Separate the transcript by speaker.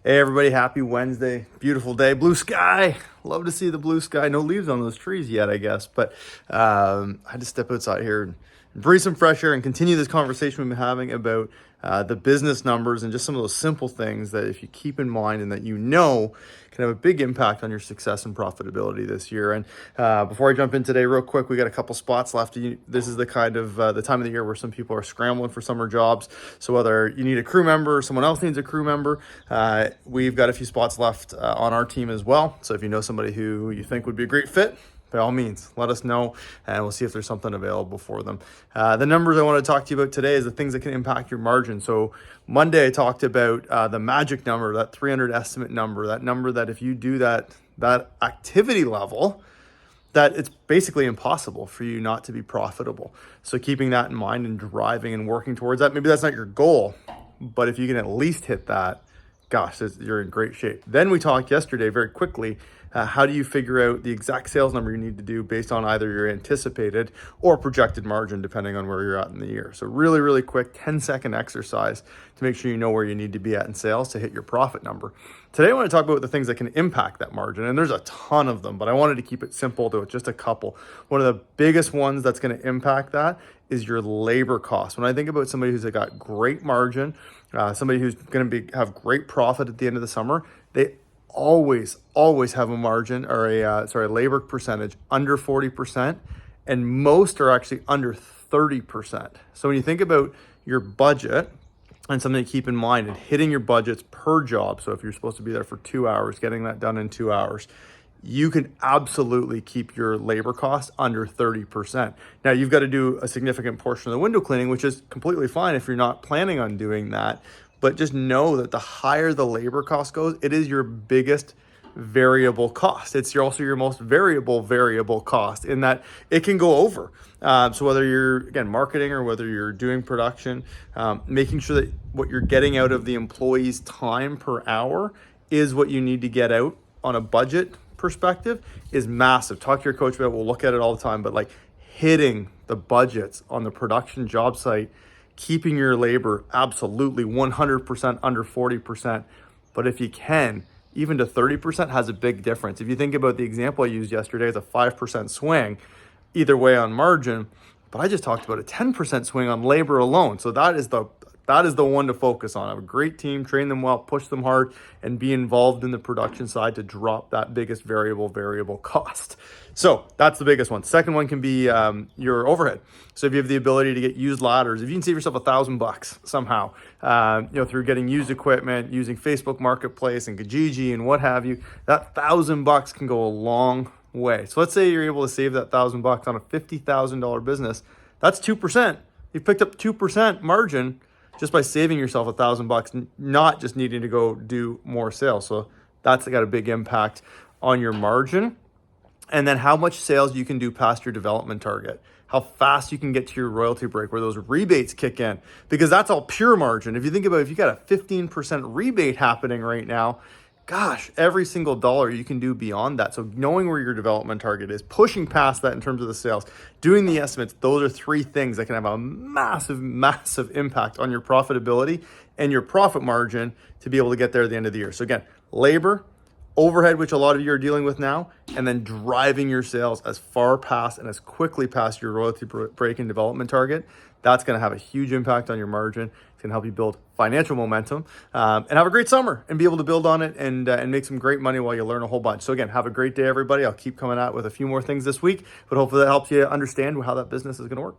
Speaker 1: Hey everybody, happy Wednesday. Beautiful day, blue sky. Love to see the blue sky. No leaves on those trees yet, I guess, but I had to step outside here and breathe some fresh air and continue this conversation we've been having about the business numbers and just some of those simple things that if you keep in mind and that can have a big impact on your success and profitability this year. And before I jump in today, real quick, we got a couple spots left. This is the kind of the time of the year where some people are scrambling for summer jobs. So whether you need a crew member or someone else needs a crew member, we've got a few spots left on our team as well. So if you know somebody who you think would be a great fit, by all means, let us know and we'll see if there's something available for them. The numbers I want to talk to you about today is the things that can impact your margin. So Monday I talked about the magic number, that 300 estimate number, that number that if you do that activity level, that it's basically impossible for you not to be profitable. So keeping that in mind and driving and working towards that, maybe that's not your goal, but if you can at least hit that, gosh, you're in great shape. Then we talked yesterday very quickly, how do you figure out the exact sales number you need to do based on either your anticipated or projected margin, depending on where you're at in the year. So really, really quick 10-second exercise to make sure you know where you need to be at in sales to hit your profit number. Today, I want to talk about the things that can impact that margin, and there's a ton of them, but I wanted to keep it simple to just a couple. One of the biggest ones that's going to impact that is your labor cost. When I think about somebody who's got great margin, somebody who's going to have great profit at the end of the summer, they always have a margin or a labor percentage under 40%, and most are actually under 30%. So when you think about your budget and something to keep in mind and hitting your budgets per job, so if you're supposed to be there for 2 hours, getting that done in 2 hours, you can absolutely keep your labor costs under 30%. Now, you've got to do a significant portion of the window cleaning, which is completely fine if you're not planning on doing that. But just know that the higher the labor cost goes, it is your biggest variable cost. It's also your most variable cost in that it can go over. So whether you're, again, marketing or whether you're doing production, making sure that what you're getting out of the employee's time per hour is what you need to get out on a budget perspective is massive. Talk to your coach about it. We'll look at it all the time, but like hitting the budgets on the production job site, keeping your labor absolutely 100% under 40%. But if you can, even to 30% has a big difference. If you think about the example I used yesterday, it's a 5% swing either way on margin, but I just talked about a 10% swing on labor alone. So that is the one to focus on. Have a great team, train them well, push them hard, and be involved in the production side to drop that biggest variable cost. So that's the biggest one. Second one can be your overhead. So if you have the ability to get used ladders, if you can save yourself $1,000 somehow, through getting used equipment, using Facebook Marketplace and Kijiji and what have you, that $1,000 can go a long way. So let's say you're able to save that $1,000 on a $50,000 business. That's 2%. You've picked up 2% margin just by saving yourself $1,000, not just needing to go do more sales. So that's got a big impact on your margin. And then how much sales you can do past your development target, how fast you can get to your royalty break where those rebates kick in, because that's all pure margin. If you think about it, if you got a 15% rebate happening right now, gosh, every single dollar you can do beyond that. So knowing where your development target is, pushing past that in terms of the sales, doing the estimates, those are three things that can have a massive impact on your profitability and your profit margin to be able to get there at the end of the year. So again, labor, overhead, which a lot of you are dealing with now, and then driving your sales as far past and as quickly past your royalty break and development target. That's going to have a huge impact on your margin. It's going to help you build financial momentum and have a great summer and be able to build on it and make some great money while you learn a whole bunch. So again, have a great day, everybody. I'll keep coming out with a few more things this week, but hopefully that helps you understand how that business is going to work.